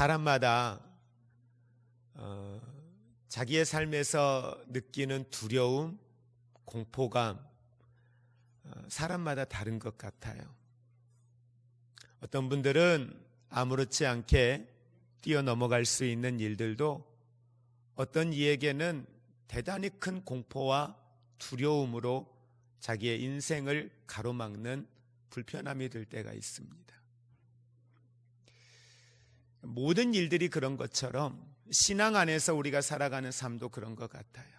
사람마다 자기의 삶에서 느끼는 두려움, 공포감, 사람마다 다른 것 같아요. 어떤 분들은 아무렇지 않게 뛰어넘어갈 수 있는 일들도 어떤 이에게는 대단히 큰 공포와 두려움으로 자기의 인생을 가로막는 불편함이 들 때가 있습니다. 모든 일들이 그런 것처럼 신앙 안에서 우리가 살아가는 삶도 그런 것 같아요.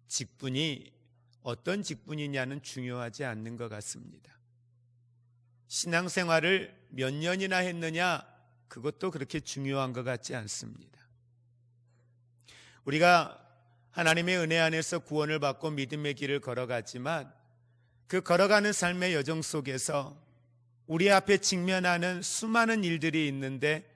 직분이 어떤 직분이냐는 중요하지 않는 것 같습니다. 신앙생활을 몇 년이나 했느냐, 그것도 그렇게 중요한 것 같지 않습니다. 우리가 하나님의 은혜 안에서 구원을 받고 믿음의 길을 걸어가지만 그 걸어가는 삶의 여정 속에서 우리 앞에 직면하는 수많은 일들이 있는데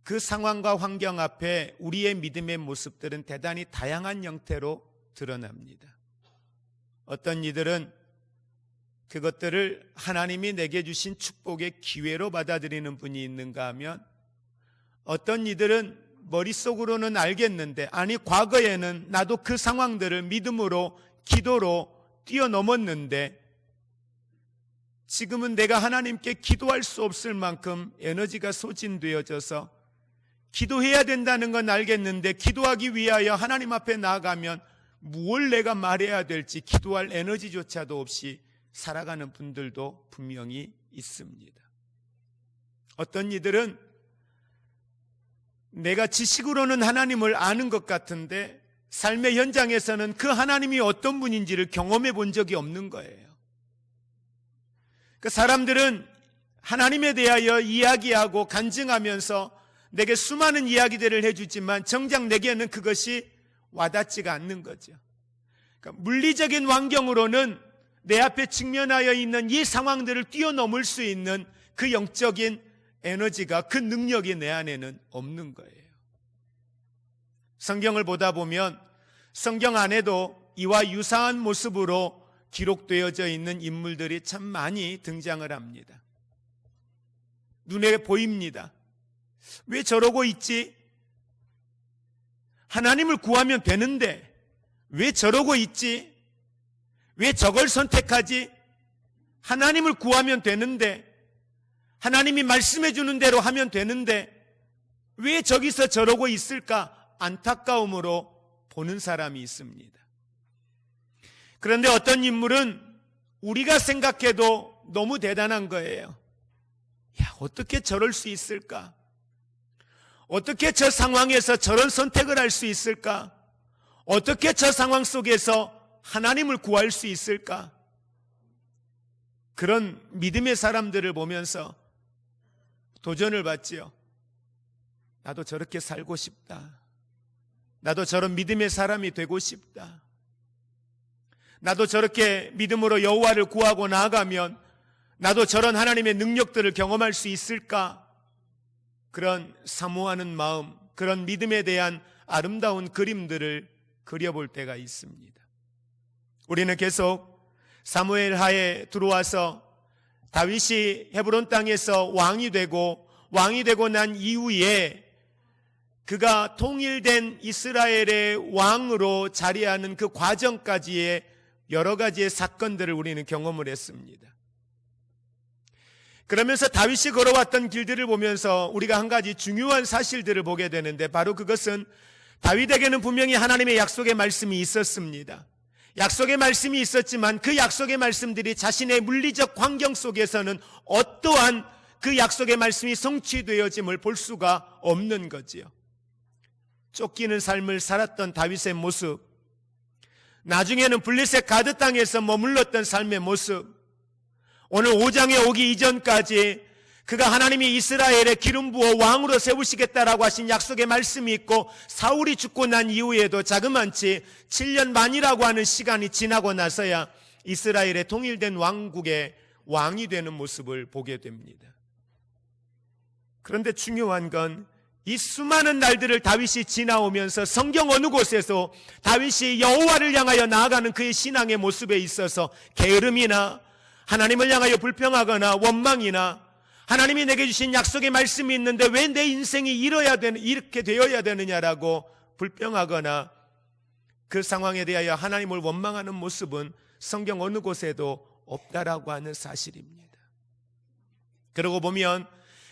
그 상황과 환경 앞에 우리의 믿음의 모습들은 대단히 다양한 형태로 드러납니다. 어떤 이들은 그것들을 하나님이 내게 주신 축복의 기회로 받아들이는 분이 있는가 하면, 어떤 이들은 머릿속으로는 알겠는데, 아니 과거에는 나도 그 상황들을 믿음으로 기도로 뛰어넘었는데 지금은 내가 하나님께 기도할 수 없을 만큼 에너지가 소진되어져서 기도해야 된다는 건 알겠는데 기도하기 위하여 하나님 앞에 나아가면 무엇을 내가 말해야 될지 기도할 에너지조차도 없이 살아가는 분들도 분명히 있습니다. 어떤 이들은 내가 지식으로는 하나님을 아는 것 같은데 삶의 현장에서는 그 하나님이 어떤 분인지를 경험해 본 적이 없는 거예요. 그 사람들은 하나님에 대하여 이야기하고 간증하면서 내게 수많은 이야기들을 해주지만 정작 내게는 그것이 와닿지가 않는 거죠. 그러니까 물리적인 환경으로는 내 앞에 직면하여 있는 이 상황들을 뛰어넘을 수 있는 그 영적인 에너지가, 그 능력이 내 안에는 없는 거예요. 성경을 보다 보면 성경 안에도 이와 유사한 모습으로 기록되어져 있는 인물들이 참 많이 등장을 합니다. 눈에 보입니다. 왜 저러고 있지? 하나님을 구하면 되는데 왜 저러고 있지? 왜 저걸 선택하지? 하나님을 구하면 되는데, 하나님이 말씀해 주는 대로 하면 되는데 왜 저기서 저러고 있을까? 안타까움으로 보는 사람이 있습니다. 그런데 어떤 인물은 우리가 생각해도 너무 대단한 거예요. 야, 어떻게 저럴 수 있을까? 어떻게 저 상황에서 저런 선택을 할 수 있을까? 어떻게 저 상황 속에서 하나님을 구할 수 있을까? 그런 믿음의 사람들을 보면서 도전을 받지요. 나도 저렇게 살고 싶다. 나도 저런 믿음의 사람이 되고 싶다. 나도 저렇게 믿음으로 여호와를 구하고 나아가면 나도 저런 하나님의 능력들을 경험할 수 있을까? 그런 사모하는 마음, 그런 믿음에 대한 아름다운 그림들을 그려볼 때가 있습니다. 우리는 계속 사무엘 하에 들어와서 다윗이 헤브론 땅에서 왕이 되고 난 이후에 그가 통일된 이스라엘의 왕으로 자리하는 그 과정까지의 여러 가지의 사건들을 우리는 경험을 했습니다. 그러면서 다윗이 걸어왔던 길들을 보면서 우리가 한 가지 중요한 사실들을 보게 되는데, 바로 그것은 다윗에게는 분명히 하나님의 약속의 말씀이 있었습니다. 약속의 말씀이 있었지만 그 약속의 말씀들이 자신의 물리적 환경 속에서는 어떠한 그 약속의 말씀이 성취되어짐을 볼 수가 없는 거지요. 쫓기는 삶을 살았던 다윗의 모습, 나중에는 블레셋 가드 땅에서 머물렀던 삶의 모습, 오늘 5장에 오기 이전까지 그가 하나님이 이스라엘에 기름 부어 왕으로 세우시겠다라고 하신 약속의 말씀이 있고, 사울이 죽고 난 이후에도 자그만치 7년 반이라고 하는 시간이 지나고 나서야 이스라엘의 통일된 왕국의 왕이 되는 모습을 보게 됩니다. 그런데 중요한 건 이 수많은 날들을 다윗이 지나오면서 성경 어느 곳에서 다윗이 여호와를 향하여 나아가는 그의 신앙의 모습에 있어서 게으름이나 하나님을 향하여 불평하거나 원망이나 하나님이 내게 주신 약속의 말씀이 있는데 왜 내 인생이 이렇게 되어야 되느냐라고 불평하거나 그 상황에 대하여 하나님을 원망하는 모습은 성경 어느 곳에도 없다라고 하는 사실입니다. 그러고 보면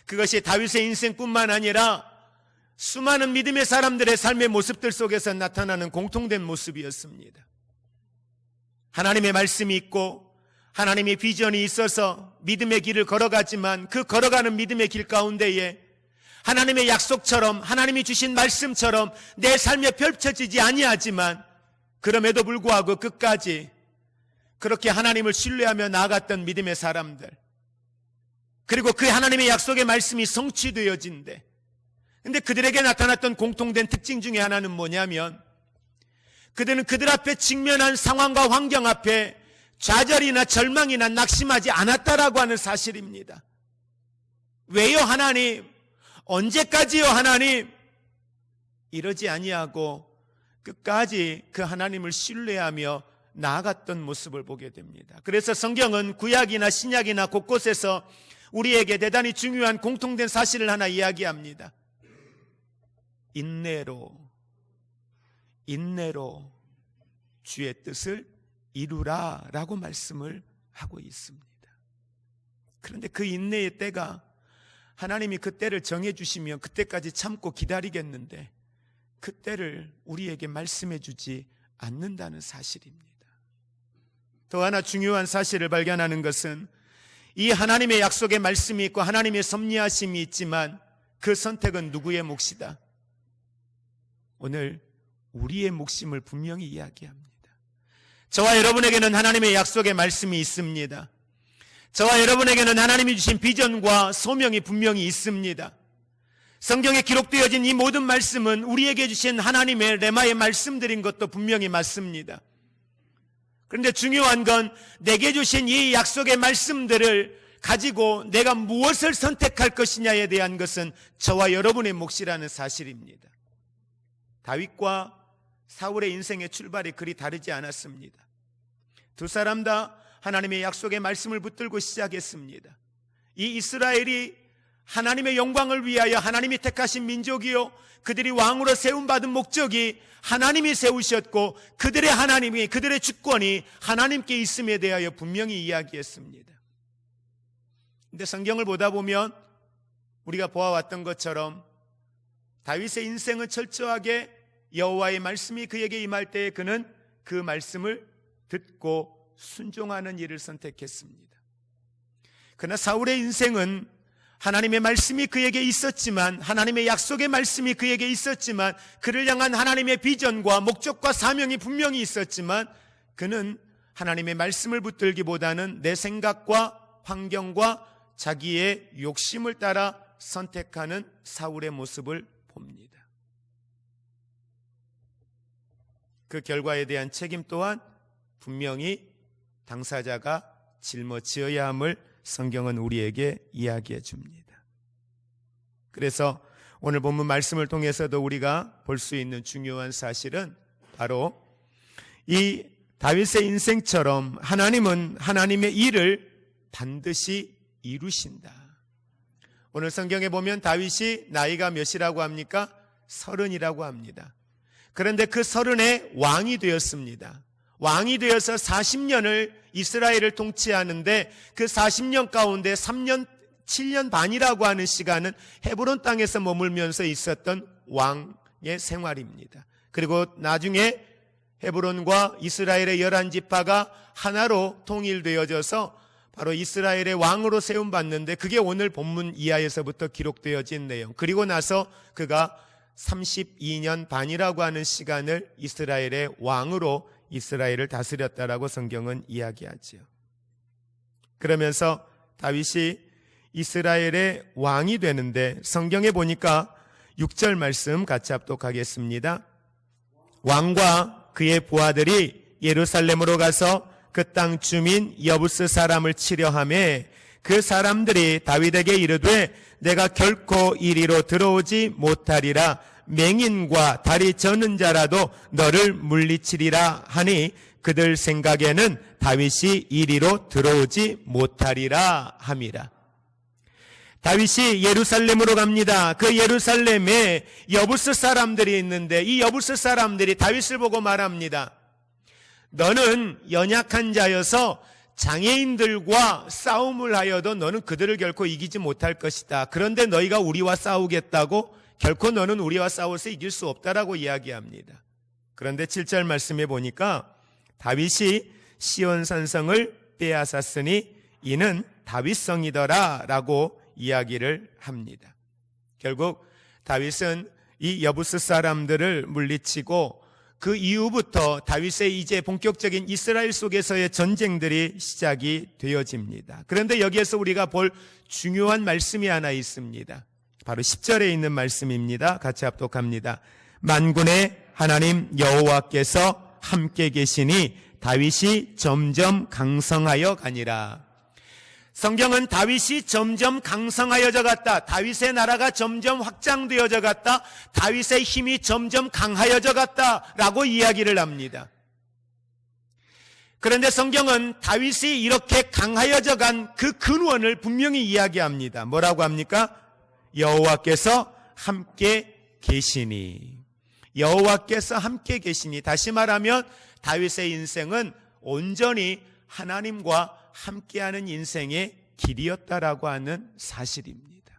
그것이 다윗의 인생뿐만 아니라 수많은 믿음의 사람들의 삶의 모습들 속에서 나타나는 공통된 모습이었습니다. 하나님의 말씀이 있고 하나님의 비전이 있어서 믿음의 길을 걸어가지만 그 걸어가는 믿음의 길 가운데에 하나님의 약속처럼 하나님이 주신 말씀처럼 내 삶에 펼쳐지지 아니하지만 그럼에도 불구하고 끝까지 그렇게 하나님을 신뢰하며 나아갔던 믿음의 사람들, 그리고 그 하나님의 약속의 말씀이 성취되어진대. 근데 그들에게 나타났던 공통된 특징 중에 하나는 뭐냐면 그들은 그들 앞에 직면한 상황과 환경 앞에 좌절이나 절망이나 낙심하지 않았다라고 하는 사실입니다. 왜요 하나님? 언제까지요 하나님? 이러지 아니하고 끝까지 그 하나님을 신뢰하며 나아갔던 모습을 보게 됩니다. 그래서 성경은 구약이나 신약이나 곳곳에서 우리에게 대단히 중요한 공통된 사실을 하나 이야기합니다. 인내로 주의 뜻을 이루라 라고 말씀을 하고 있습니다. 그런데 그 인내의 때가 하나님이 그 때를 정해주시면 그때까지 참고 기다리겠는데 그 때를 우리에게 말씀해 주지 않는다는 사실입니다. 또 하나 중요한 사실을 발견하는 것은 이 하나님의 약속의 말씀이 있고 하나님의 섭리하심이 있지만 그 선택은 누구의 몫이다? 오늘 우리의 몫임을 분명히 이야기합니다. 저와 여러분에게는 하나님의 약속의 말씀이 있습니다. 저와 여러분에게는 하나님이 주신 비전과 소명이 분명히 있습니다. 성경에 기록되어진 이 모든 말씀은 우리에게 주신 하나님의 레마의 말씀들인 것도 분명히 맞습니다. 그런데 중요한 건 내게 주신 이 약속의 말씀들을 가지고 내가 무엇을 선택할 것이냐에 대한 것은 저와 여러분의 몫이라는 사실입니다. 다윗과 사울의 인생의 출발이 그리 다르지 않았습니다. 두 사람 다 하나님의 약속의 말씀을 붙들고 시작했습니다. 이 이스라엘이 하나님의 영광을 위하여 하나님이 택하신 민족이요, 그들이 왕으로 세움받은 목적이 하나님이 세우셨고 그들의 하나님이, 그들의 주권이 하나님께 있음에 대하여 분명히 이야기했습니다. 그런데 성경을 보다 보면 우리가 보아왔던 것처럼 다윗의 인생은 철저하게 여호와의 말씀이 그에게 임할 때에 그는 그 말씀을 듣고 순종하는 일을 선택했습니다. 그러나 사울의 인생은 하나님의 말씀이 그에게 있었지만, 하나님의 약속의 말씀이 그에게 있었지만, 그를 향한 하나님의 비전과 목적과 사명이 분명히 있었지만 그는 하나님의 말씀을 붙들기보다는 내 생각과 환경과 자기의 욕심을 따라 선택하는 사울의 모습을 봅니다. 그 결과에 대한 책임 또한 분명히 당사자가 짊어지어야 함을 성경은 우리에게 이야기해 줍니다. 그래서 오늘 본문 말씀을 통해서도 우리가 볼 수 있는 중요한 사실은 바로 이 다윗의 인생처럼 하나님은 하나님의 일을 반드시 이루신다. 오늘 성경에 보면 다윗이 나이가 몇이라고 합니까? 30이라고 합니다. 그런데 그 30에 왕이 되었습니다. 왕이 되어서 40년을 이스라엘을 통치하는데 그 40년 가운데 7년 반이라고 하는 시간은 헤브론 땅에서 머물면서 있었던 왕의 생활입니다. 그리고 나중에 헤브론과 이스라엘의 11지파가 하나로 통일되어져서 바로 이스라엘의 왕으로 세움받는데 그게 오늘 본문 이하에서부터 기록되어진 내용. 그리고 나서 그가 32년 반이라고 하는 시간을 이스라엘의 왕으로 이스라엘을 다스렸다라고 성경은 이야기하지요. 그러면서 다윗이 이스라엘의 왕이 되는데 성경에 보니까 6절 말씀 같이 합독하겠습니다. 왕과 그의 부하들이 예루살렘으로 가서 그 땅 주민 여부스 사람을 치려하며 그 사람들이 다윗에게 이르되 내가 결코 이리로 들어오지 못하리라. 맹인과 다리 저는 자라도 너를 물리치리라 하니 그들 생각에는 다윗이 이리로 들어오지 못하리라 함이라. 다윗이 예루살렘으로 갑니다. 그 예루살렘에 여부스 사람들이 있는데 이 여부스 사람들이 다윗을 보고 말합니다. 너는 연약한 자여서 장애인들과 싸움을 하여도 너는 그들을 결코 이기지 못할 것이다. 그런데 너희가 우리와 싸우겠다고 결코 너는 우리와 싸워서 이길 수 없다라고 이야기합니다. 그런데 7절 말씀에 보니까 다윗이 시온 산성을 빼앗았으니 이는 다윗성이더라 라고 이야기를 합니다. 결국 다윗은 이 여부스 사람들을 물리치고 그 이후부터 다윗의 이제 본격적인 이스라엘 속에서의 전쟁들이 시작이 되어집니다. 그런데 여기에서 우리가 볼 중요한 말씀이 하나 있습니다. 바로 10절에 있는 말씀입니다. 같이 합독합니다. 만군의 하나님 여호와께서 함께 계시니 다윗이 점점 강성하여 가니라. 성경은 다윗이 점점 강성하여져 갔다. 다윗의 나라가 점점 확장되어져 갔다. 다윗의 힘이 점점 강하여져 갔다라고 이야기를 합니다. 그런데 성경은 다윗이 이렇게 강하여져 간 그 근원을 분명히 이야기합니다. 뭐라고 합니까? 여호와께서 함께 계시니. 여호와께서 함께 계시니. 다시 말하면 다윗의 인생은 온전히 하나님과 함께하는 인생의 길이었다라고 하는 사실입니다.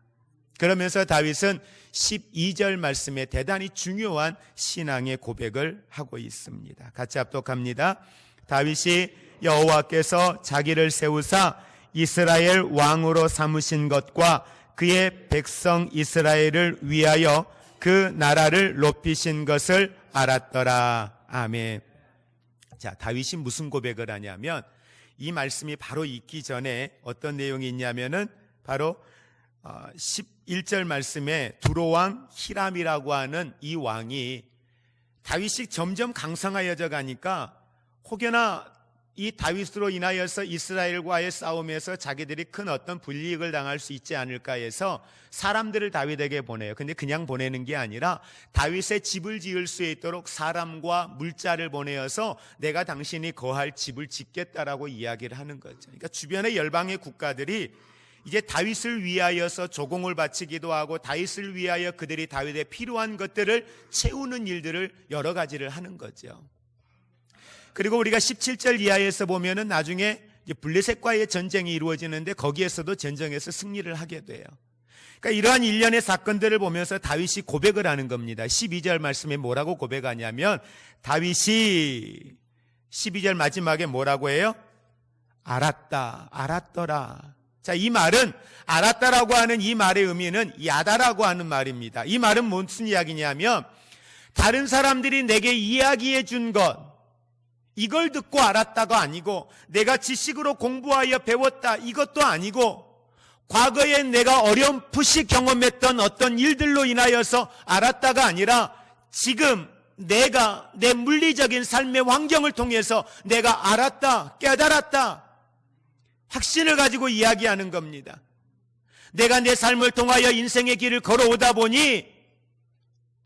그러면서 다윗은 12절 말씀에 대단히 중요한 신앙의 고백을 하고 있습니다. 같이 합독합니다. 다윗이 여호와께서 자기를 세우사 이스라엘 왕으로 삼으신 것과 그의 백성 이스라엘을 위하여 그 나라를 높이신 것을 알았더라. 아멘. 자, 다윗이 무슨 고백을 하냐면 이 말씀이 바로 있기 전에 어떤 내용이 있냐면은 바로 11절 말씀에 두로왕 히람이라고 하는 이 왕이 다윗이 점점 강성하여져 가니까 혹여나 이 다윗으로 인하여서 이스라엘과의 싸움에서 자기들이 큰 어떤 불이익을 당할 수 있지 않을까 해서 사람들을 다윗에게 보내요. 근데 그냥 보내는 게 아니라 다윗의 집을 지을 수 있도록 사람과 물자를 보내어서 내가 당신이 거할 집을 짓겠다라고 이야기를 하는 거죠. 그러니까 주변의 열방의 국가들이 이제 다윗을 위하여서 조공을 바치기도 하고 다윗을 위하여 그들이 다윗에 필요한 것들을 채우는 일들을 여러 가지를 하는 거죠. 그리고 우리가 17절 이하에서 보면은 나중에 블레셋과의 전쟁이 이루어지는데 거기에서도 전쟁에서 승리를 하게 돼요. 그러니까 이러한 일련의 사건들을 보면서 다윗이 고백을 하는 겁니다. 12절 말씀에 뭐라고 고백하냐면 다윗이 12절 마지막에 뭐라고 해요? 알았다, 알았더라. 자, 이 말은 알았다라고 하는 이 말의 의미는 야다라고 하는 말입니다. 이 말은 무슨 이야기냐면 다른 사람들이 내게 이야기해 준 것, 이걸 듣고 알았다가 아니고 내가 지식으로 공부하여 배웠다 이것도 아니고 과거에 내가 어렴풋이 경험했던 어떤 일들로 인하여서 알았다가 아니라 지금 내가 내 물리적인 삶의 환경을 통해서 내가 알았다, 깨달았다, 확신을 가지고 이야기하는 겁니다. 내가 내 삶을 통하여 인생의 길을 걸어오다 보니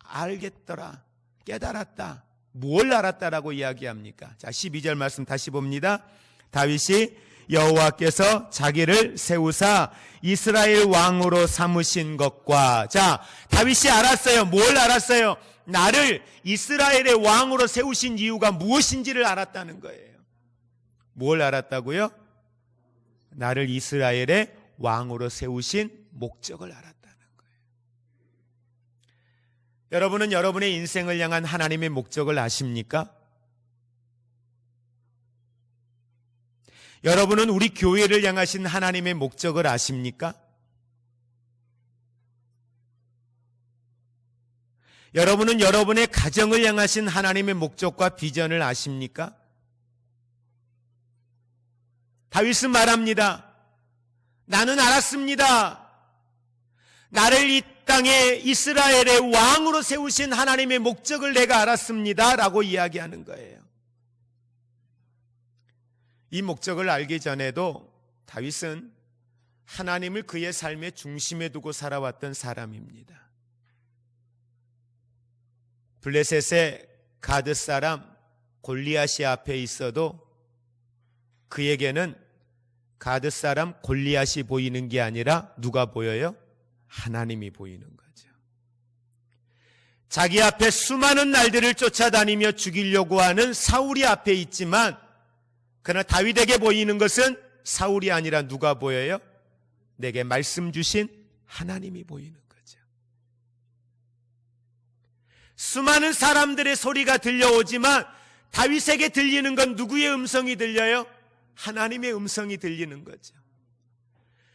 알겠더라, 깨달았다. 뭘 알았다라고 이야기합니까? 자, 12절 말씀 다시 봅니다. 다윗이 여호와께서 자기를 세우사 이스라엘 왕으로 삼으신 것과, 자, 다윗이 알았어요. 뭘 알았어요? 나를 이스라엘의 왕으로 세우신 이유가 무엇인지를 알았다는 거예요. 뭘 알았다고요? 나를 이스라엘의 왕으로 세우신 목적을 알았다는 거예요. 여러분은 여러분의 인생을 향한 하나님의 목적을 아십니까? 여러분은 우리 교회를 향하신 하나님의 목적을 아십니까? 여러분은 여러분의 가정을 향하신 하나님의 목적과 비전을 아십니까? 다윗은 말합니다. 나는 알았습니다. 나를 이 땅에 이스라엘의 왕으로 세우신 하나님의 목적을 내가 알았습니다. 라고 이야기하는 거예요. 이 목적을 알기 전에도 다윗은 하나님을 그의 삶의 중심에 두고 살아왔던 사람입니다. 블레셋의 가드 사람 골리앗이 앞에 있어도 그에게는 가드 사람 골리앗이 보이는 게 아니라 누가 보여요? 하나님이 보이는 거죠. 자기 앞에 수많은 날들을 쫓아다니며 죽이려고 하는 사울이 앞에 있지만, 그러나 다윗에게 보이는 것은 사울이 아니라 누가 보여요? 내게 말씀 주신 하나님이 보이는 거죠. 수많은 사람들의 소리가 들려오지만 다윗에게 들리는 건 누구의 음성이 들려요? 하나님의 음성이 들리는 거죠.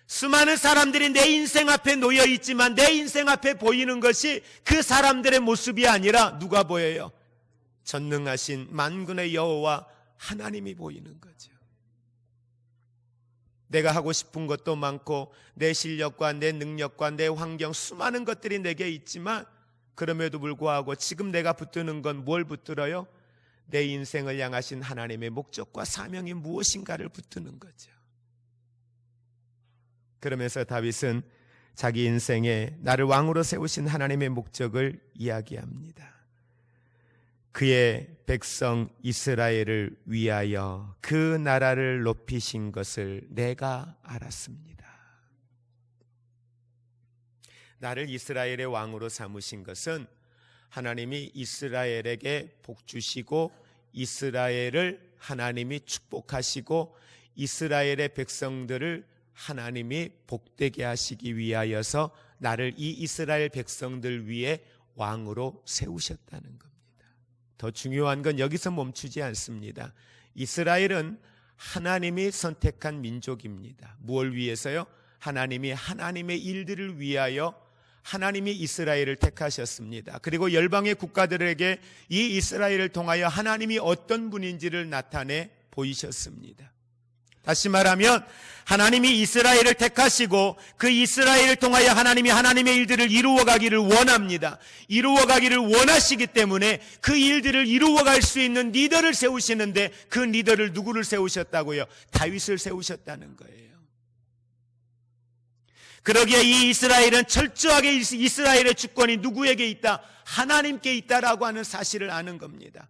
수많은 사람들이 내 인생 앞에 놓여 있지만 내 인생 앞에 보이는 것이 그 사람들의 모습이 아니라 누가 보여요? 전능하신 만군의 여호와 하나님이 보이는 거죠. 내가 하고 싶은 것도 많고 내 실력과 내 능력과 내 환경 수많은 것들이 내게 있지만 그럼에도 불구하고 지금 내가 붙드는 건 뭘 붙들어요? 내 인생을 향하신 하나님의 목적과 사명이 무엇인가를 붙드는 거죠. 그러면서 다윗은 자기 인생에 나를 왕으로 세우신 하나님의 목적을 이야기합니다. 그의 백성 이스라엘을 위하여 그 나라를 높이신 것을 내가 알았습니다. 나를 이스라엘의 왕으로 삼으신 것은 하나님이 이스라엘에게 복 주시고 이스라엘을 하나님이 축복하시고 이스라엘의 백성들을 하나님이 복되게 하시기 위하여서 나를 이 이스라엘 백성들 위에 왕으로 세우셨다는 겁니다. 더 중요한 건 여기서 멈추지 않습니다. 이스라엘은 하나님이 선택한 민족입니다. 무엇을 위해서요? 하나님이 하나님의 일들을 위하여 하나님이 이스라엘을 택하셨습니다. 그리고 열방의 국가들에게 이 이스라엘을 통하여 하나님이 어떤 분인지를 나타내 보이셨습니다. 다시 말하면 하나님이 이스라엘을 택하시고 그 이스라엘을 통하여 하나님이 하나님의 일들을 이루어가기를 원합니다. 이루어가기를 원하시기 때문에 그 일들을 이루어갈 수 있는 리더를 세우시는데 그 리더를 누구를 세우셨다고요? 다윗을 세우셨다는 거예요. 그러기에 이 이스라엘은 철저하게 이스라엘의 주권이 누구에게 있다? 하나님께 있다라고 하는 사실을 아는 겁니다.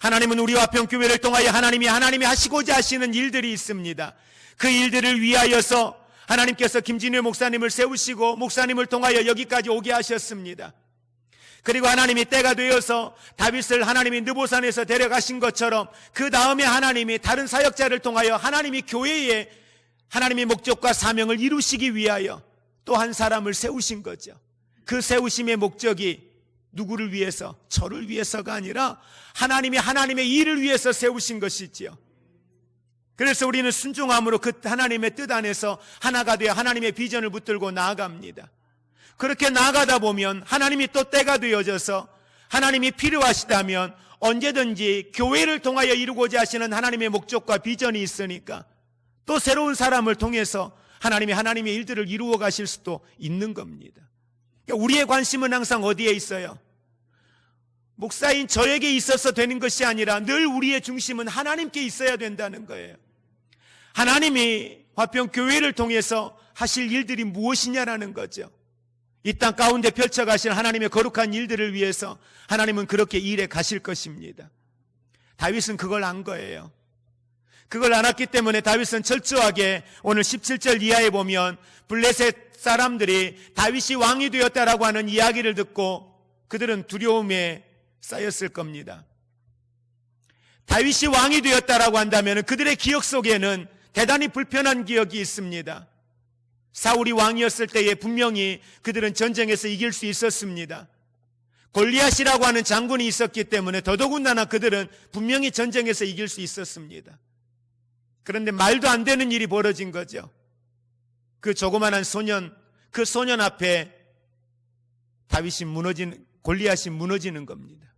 하나님은 우리와 평교회를 통하여 하나님이 하시고자 하시는 일들이 있습니다. 그 일들을 위하여서 하나님께서 김진회 목사님을 세우시고 목사님을 통하여 여기까지 오게 하셨습니다. 그리고 하나님이 때가 되어서 다윗을 하나님이 느보산에서 데려가신 것처럼 그 다음에 하나님이 다른 사역자를 통하여 하나님이 교회에 하나님의 목적과 사명을 이루시기 위하여 또 한 사람을 세우신 거죠. 그 세우심의 목적이 누구를 위해서? 저를 위해서가 아니라 하나님이 하나님의 일을 위해서 세우신 것이지요. 그래서 우리는 순종함으로 그 하나님의 뜻 안에서 하나가 되어 하나님의 비전을 붙들고 나아갑니다. 그렇게 나아가다 보면 하나님이 또 때가 되어져서 하나님이 필요하시다면 언제든지 교회를 통하여 이루고자 하시는 하나님의 목적과 비전이 있으니까 또 새로운 사람을 통해서 하나님이 하나님의 일들을 이루어 가실 수도 있는 겁니다. 우리의 관심은 항상 어디에 있어요? 목사인 저에게 있어서 되는 것이 아니라 늘 우리의 중심은 하나님께 있어야 된다는 거예요. 하나님이 화평교회를 통해서 하실 일들이 무엇이냐라는 거죠. 이 땅 가운데 펼쳐가실 하나님의 거룩한 일들을 위해서 하나님은 그렇게 일해 가실 것입니다. 다윗은 그걸 안 거예요. 그걸 알았기 때문에 다윗은 철저하게 오늘 17절 이하에 보면 블레셋 사람들이 다윗이 왕이 되었다라고 하는 이야기를 듣고 그들은 두려움에 쌓였을 겁니다. 다윗이 왕이 되었다라고 한다면 그들의 기억 속에는 대단히 불편한 기억이 있습니다. 사울이 왕이었을 때에 분명히 그들은 전쟁에서 이길 수 있었습니다. 골리앗이라고 하는 장군이 있었기 때문에 더더군다나 그들은 분명히 전쟁에서 이길 수 있었습니다. 그런데 말도 안 되는 일이 벌어진 거죠. 그 조그만한 소년, 그 소년 앞에 골리앗이 무너지는 겁니다.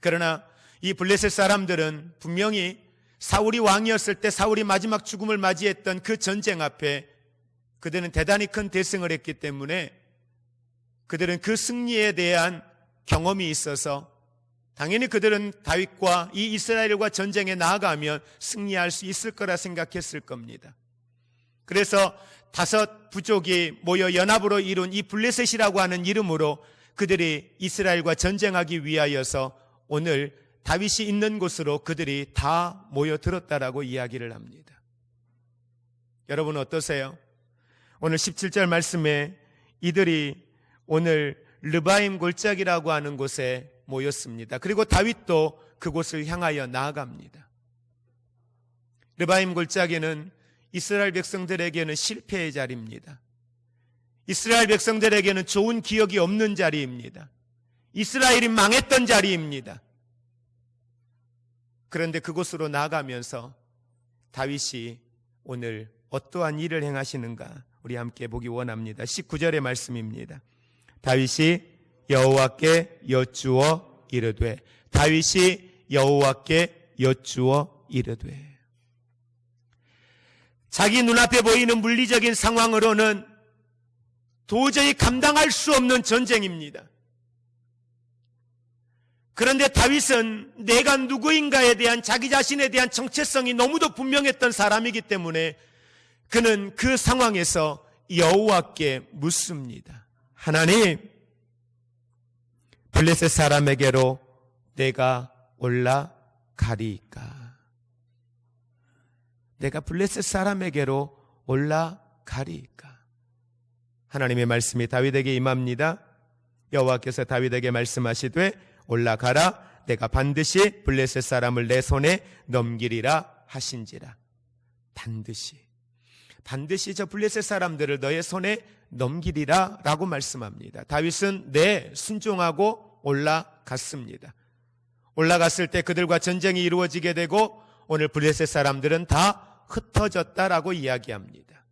그러나 이 블레셋 사람들은 분명히 사울이 왕이었을 때 사울이 마지막 죽음을 맞이했던 그 전쟁 앞에 그들은 대단히 큰 대승을 했기 때문에 그들은 그 승리에 대한 경험이 있어서 당연히 그들은 다윗과 이 이스라엘과 전쟁에 나아가면 승리할 수 있을 거라 생각했을 겁니다. 그래서 5 부족이 모여 연합으로 이룬 이 블레셋이라고 하는 이름으로 그들이 이스라엘과 전쟁하기 위하여서 오늘 다윗이 있는 곳으로 그들이 다 모여들었다라고 이야기를 합니다. 여러분 어떠세요? 오늘 17절 말씀에 이들이 오늘 르바임 골짜기라고 하는 곳에 모였습니다. 그리고 다윗도 그곳을 향하여 나아갑니다. 르바임 골짜기는 이스라엘 백성들에게는 실패의 자리입니다. 이스라엘 백성들에게는 좋은 기억이 없는 자리입니다. 이스라엘이 망했던 자리입니다. 그런데 그곳으로 나아가면서 다윗이 오늘 어떠한 일을 행하시는가 우리 함께 보기 원합니다. 19절의 말씀입니다. 다윗이 여호와께 여쭈어 이르되 다윗이 여호와께 여쭈어 이르되 자기 눈앞에 보이는 물리적인 상황으로는 도저히 감당할 수 없는 전쟁입니다. 그런데 다윗은 내가 누구인가에 대한 자기 자신에 대한 정체성이 너무도 분명했던 사람이기 때문에 그는 그 상황에서 여호와께 묻습니다. 하나님, 블레셋 사람에게로 내가 올라가리이까? 내가 블레셋 사람에게로 올라가리이까? 하나님의 말씀이 다윗에게 임합니다. 여호와께서 다윗에게 말씀하시되 올라가라, 내가 반드시 블레셋 사람을 내 손에 넘기리라 하신지라. 반드시 저 블레셋 사람들을 너의 손에 넘기리라 라고 말씀합니다. 다윗은 순종하고 올라갔습니다. 올라갔을 때 그들과 전쟁이 이루어지게 되고 오늘 블레셋 사람들은 다 흩어졌다라고 이야기합니다.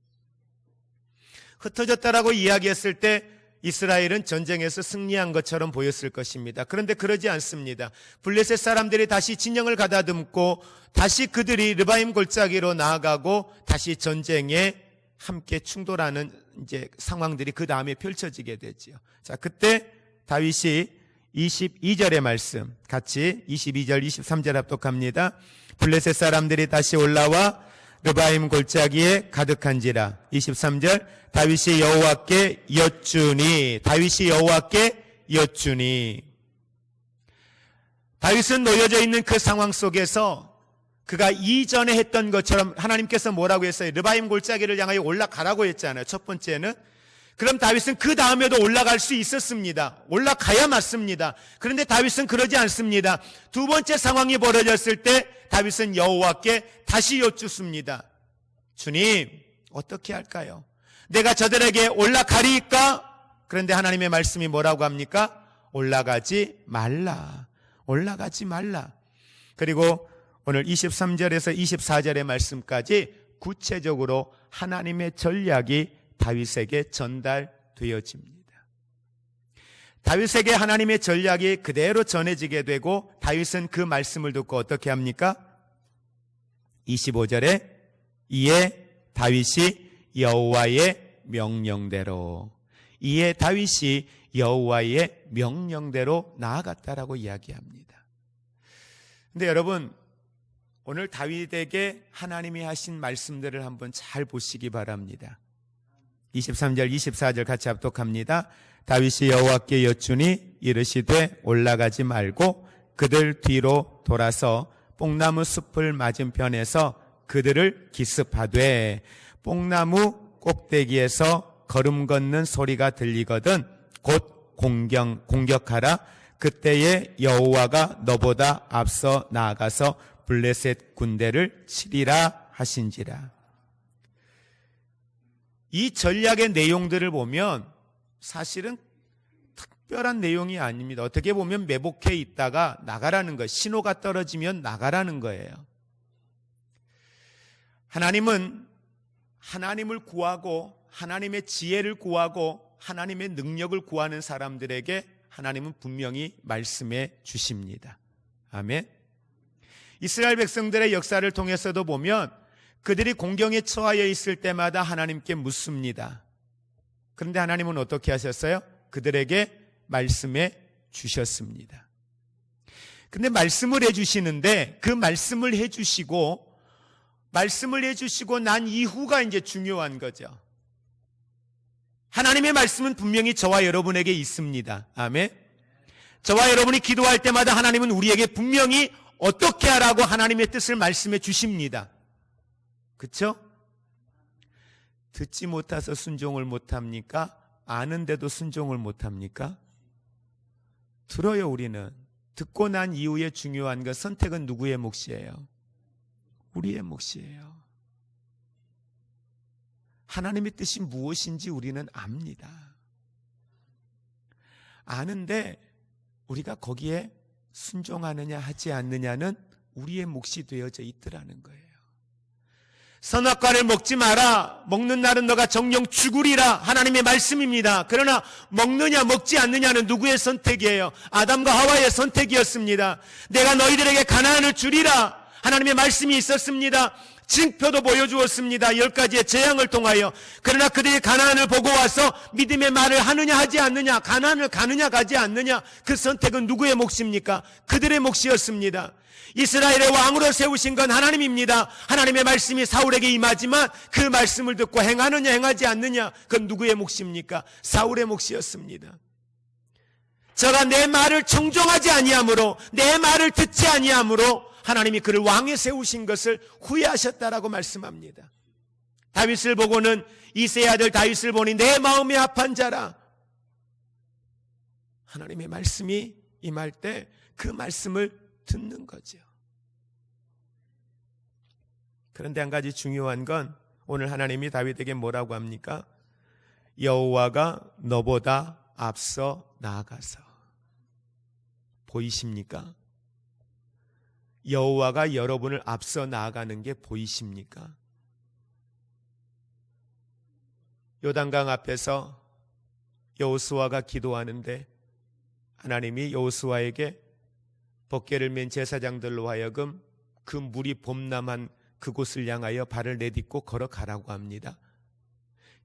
흩어졌다라고 이야기했을 때 이스라엘은 전쟁에서 승리한 것처럼 보였을 것입니다. 그런데 그러지 않습니다. 블레셋 사람들이 다시 진영을 가다듬고 다시 그들이 르바임 골짜기로 나아가고 다시 전쟁에 함께 충돌하는 이제 상황들이 그 다음에 펼쳐지게 되지요. 자, 그때 다윗이 22절의 말씀 같이 22절 23절 합독합니다. 블레셋 사람들이 다시 올라와 르바임 골짜기에 가득한지라. 23절 다윗이 여호와께 여쭈니. 다윗은 놓여져 있는 그 상황 속에서 그가 이전에 했던 것처럼 하나님께서 뭐라고 했어요? 르바임 골짜기를 향하여 올라가라고 했잖아요. 첫 번째는. 그럼 다윗은 그 다음에도 올라갈 수 있었습니다. 올라가야 맞습니다. 그런데 다윗은 그러지 않습니다. 두 번째 상황이 벌어졌을 때 다윗은 여호와께 다시 여쭙습니다. 주님, 어떻게 할까요? 내가 저들에게 올라가리이까? 그런데 하나님의 말씀이 뭐라고 합니까? 올라가지 말라. 그리고 오늘 23절에서 24절의 말씀까지 구체적으로 하나님의 전략이 다윗에게 전달되어집니다. 다윗에게 하나님의 전략이 그대로 전해지게 되고 다윗은 그 말씀을 듣고 어떻게 합니까? 25절에 이에 다윗이 여호와의 명령대로 나아갔다라고 이야기합니다. 근데 여러분, 오늘 다윗에게 하나님이 하신 말씀들을 한번 잘 보시기 바랍니다. 23절 24절 같이 합독합니다. 다윗이 여호와께 여쭈니 이르시되 올라가지 말고 그들 뒤로 돌아서 뽕나무 숲을 맞은편에서 그들을 기습하되 뽕나무 꼭대기에서 걸음 걷는 소리가 들리거든 곧 공격하라. 그때에 여호와가 너보다 앞서 나아가서 블레셋 군대를 치리라 하신지라. 이 전략의 내용들을 보면 사실은 특별한 내용이 아닙니다. 어떻게 보면 매복해 있다가 나가라는 거예요. 신호가 떨어지면 나가라는 거예요. 하나님은 하나님을 구하고 하나님의 지혜를 구하고 하나님의 능력을 구하는 사람들에게 하나님은 분명히 말씀해 주십니다. 아멘. 이스라엘 백성들의 역사를 통해서도 보면 그들이 공경에 처하여 있을 때마다 하나님께 묻습니다. 그런데 하나님은 어떻게 하셨어요? 그들에게 말씀해 주셨습니다. 근데 말씀을 해주시는데 그 말씀을 해주시고 난 이후가 이제 중요한 거죠. 하나님의 말씀은 분명히 저와 여러분에게 있습니다. 아멘. 저와 여러분이 기도할 때마다 하나님은 우리에게 분명히 어떻게 하라고 하나님의 뜻을 말씀해 주십니다. 그렇죠? 듣지 못해서 순종을 못합니까? 아는데도 순종을 못합니까? 들어요. 우리는 듣고 난 이후에 중요한 것, 선택은 누구의 몫이에요? 우리의 몫이에요. 하나님의 뜻이 무엇인지 우리는 압니다. 아는데 우리가 거기에 순종하느냐 하지 않느냐는 우리의 몫이 되어져 있더라는 거예요. 선악과를 먹지 마라. 먹는 날은 너가 정령 죽으리라. 하나님의 말씀입니다. 그러나 먹느냐 먹지 않느냐는 누구의 선택이에요? 아담과 하와의 선택이었습니다. 내가 너희들에게 가나안을 주리라. 하나님의 말씀이 있었습니다. 징표도 보여주었습니다. 10가지의 재앙을 통하여. 그러나 그들이 가나안을 보고 와서 믿음의 말을 하느냐 하지 않느냐, 가나안을 가느냐 가지 않느냐, 그 선택은 누구의 몫입니까? 그들의 몫이었습니다. 이스라엘의 왕으로 세우신 건 하나님입니다. 하나님의 말씀이 사울에게 임하지만 그 말씀을 듣고 행하느냐 행하지 않느냐, 그건 누구의 몫입니까? 사울의 몫이었습니다. 저가 내 말을 청종하지 아니하므로, 내 말을 듣지 아니하므로 하나님이 그를 왕에 세우신 것을 후회하셨다라고 말씀합니다. 다윗을 보고는, 이새의 아들 다윗을 보니 내 마음이 합한 자라. 하나님의 말씀이 임할 때 그 말씀을 듣는 거죠. 그런데 한 가지 중요한 건, 오늘 하나님이 다윗에게 뭐라고 합니까? 여호와가 너보다 앞서 나아가서. 보이십니까? 여호와가 여러분을 앞서 나아가는 게 보이십니까? 요단강 앞에서 여호수아가 기도하는데 하나님이 여호수아에게 벗개를 맨 제사장들로 하여금 그 물이 범람한 그곳을 향하여 발을 내딛고 걸어가라고 합니다.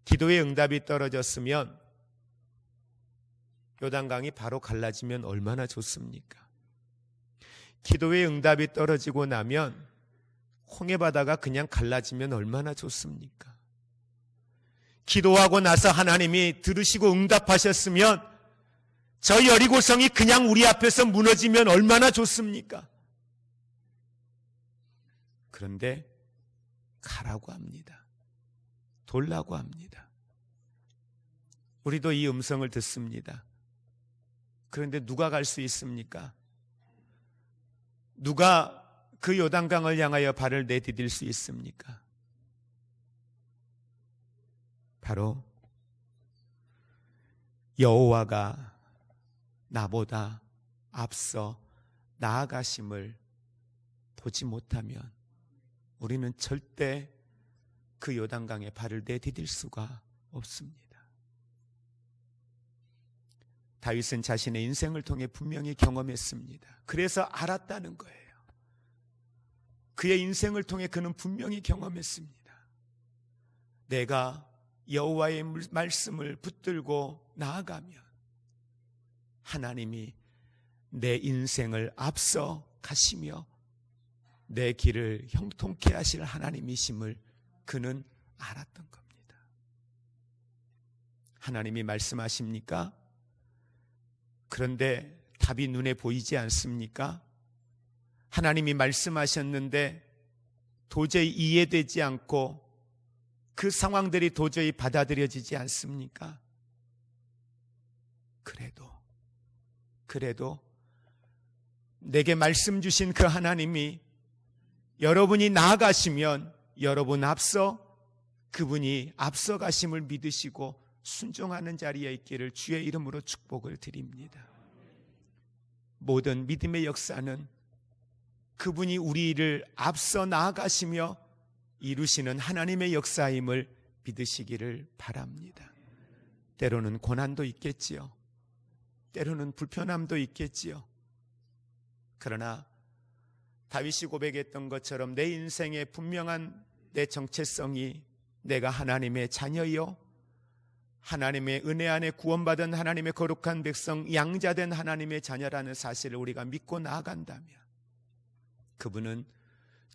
기도의 응답이 떨어졌으면 요단강이 바로 갈라지면 얼마나 좋습니까? 기도의 응답이 떨어지고 나면 홍해바다가 그냥 갈라지면 얼마나 좋습니까? 기도하고 나서 하나님이 들으시고 응답하셨으면 저 여리고성이 그냥 우리 앞에서 무너지면 얼마나 좋습니까? 그런데 가라고 합니다. 돌라고 합니다. 우리도 이 음성을 듣습니다. 그런데 누가 갈 수 있습니까? 누가 그 요단강을 향하여 발을 내디딜 수 있습니까? 바로 여호와가 나보다 앞서 나아가심을 보지 못하면 우리는 절대 그 요단강에 발을 내디딜 수가 없습니다. 다윗은 자신의 인생을 통해 분명히 경험했습니다. 그래서 알았다는 거예요. 그의 인생을 통해 그는 분명히 경험했습니다. 내가 여호와의 말씀을 붙들고 나아가면 하나님이 내 인생을 앞서 가시며 내 길을 형통케 하실 하나님이심을 그는 알았던 겁니다. 하나님이 말씀하십니까? 그런데 답이 눈에 보이지 않습니까? 하나님이 말씀하셨는데 도저히 이해되지 않고 그 상황들이 도저히 받아들여지지 않습니까? 그래도 내게 말씀 주신 그 하나님이 여러분이 나아가시면 여러분 앞서 그분이 앞서 가심을 믿으시고 순종하는 자리에 있기를 주의 이름으로 축복을 드립니다. 모든 믿음의 역사는 그분이 우리를 앞서 나아가시며 이루시는 하나님의 역사임을 믿으시기를 바랍니다. 때로는 고난도 있겠지요. 때로는 불편함도 있겠지요. 그러나 다윗이 고백했던 것처럼 내 인생의 분명한 내 정체성이 내가 하나님의 자녀요, 하나님의 은혜 안에 구원받은 하나님의 거룩한 백성, 양자된 하나님의 자녀라는 사실을 우리가 믿고 나아간다면 그분은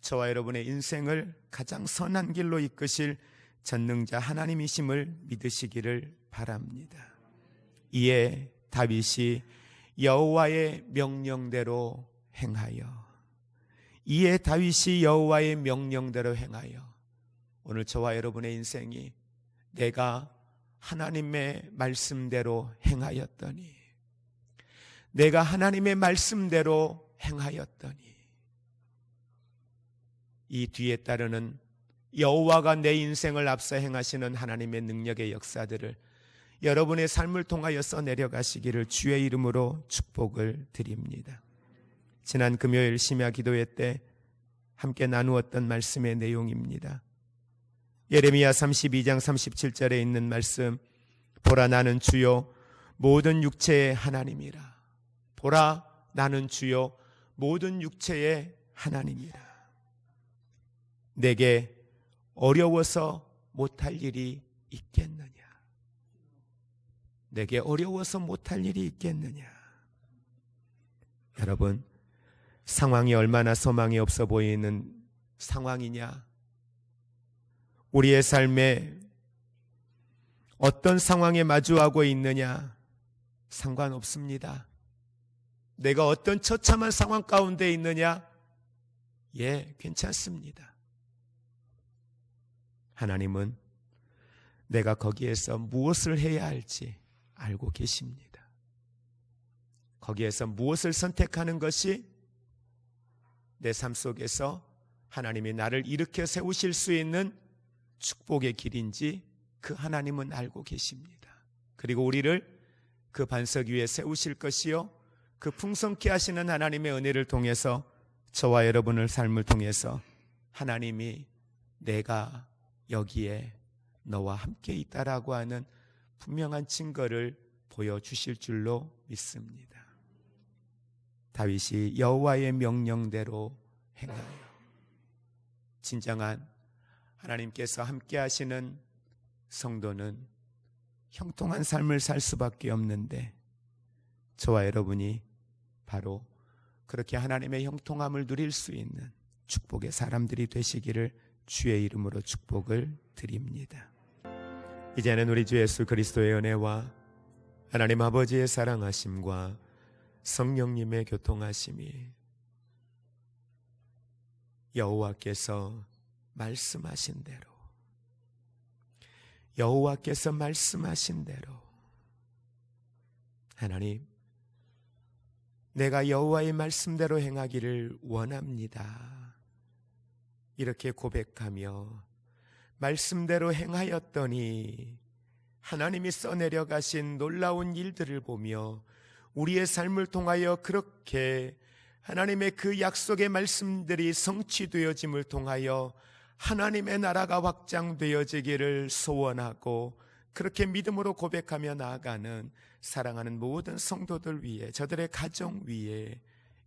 저와 여러분의 인생을 가장 선한 길로 이끄실 전능자 하나님이심을 믿으시기를 바랍니다. 이에 다윗이 여호와의 명령대로 행하여, 이에 다윗이 여호와의 명령대로 행하여, 오늘 저와 여러분의 인생이 내가 하나님의 말씀대로 행하였더니, 내가 하나님의 말씀대로 행하였더니, 이 뒤에 따르는 여호와가 내 인생을 앞서 행하시는 하나님의 능력의 역사들을 여러분의 삶을 통하여서 내려가시기를 주의 이름으로 축복을 드립니다. 지난 금요일 심야 기도회 때 함께 나누었던 말씀의 내용입니다. 예레미야 32장 37절에 있는 말씀, 보라 나는 주요 모든 육체의 하나님이라. 보라 나는 주요 모든 육체의 하나님이라. 내게 어려워서 못할 일이 있겠느냐? 내게 어려워서 못할 일이 있겠느냐? 여러분, 상황이 얼마나 소망이 없어 보이는 상황이냐? 우리의 삶에 어떤 상황에 마주하고 있느냐? 상관없습니다. 내가 어떤 처참한 상황 가운데 있느냐? 예, 괜찮습니다. 하나님은 내가 거기에서 무엇을 해야 할지 알고 계십니다. 거기에서 무엇을 선택하는 것이 내 삶 속에서 하나님이 나를 일으켜 세우실 수 있는 축복의 길인지 그 하나님은 알고 계십니다. 그리고 우리를 그 반석 위에 세우실 것이요, 그 풍성케 하시는 하나님의 은혜를 통해서 저와 여러분의 삶을 통해서 하나님이 내가 여기에 너와 함께 있다라고 하는 분명한 증거를 보여주실 줄로 믿습니다. 다윗이 여호와의 명령대로 행하여, 진정한 하나님께서 함께 하시는 성도는 형통한 삶을 살 수밖에 없는데, 저와 여러분이 바로 그렇게 하나님의 형통함을 누릴 수 있는 축복의 사람들이 되시기를 주의 이름으로 축복을 드립니다. 이제는 우리 주 예수 그리스도의 은혜와 하나님 아버지의 사랑하심과 성령님의 교통하심이 여호와께서 말씀하신 대로, 여호와께서 말씀하신 대로, 하나님, 내가 여호와의 말씀대로 행하기를 원합니다. 이렇게 고백하며 말씀대로 행하였더니 하나님이 써내려 가신 놀라운 일들을 보며 우리의 삶을 통하여 그렇게 하나님의 그 약속의 말씀들이 성취되어짐을 통하여 하나님의 나라가 확장되어지기를 소원하고, 그렇게 믿음으로 고백하며 나아가는 사랑하는 모든 성도들 위해, 저들의 가정 위에,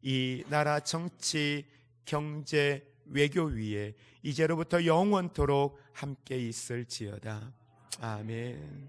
이 나라 정치, 경제, 외교 위에 이제로부터 영원토록 함께 있을지어다. 아멘.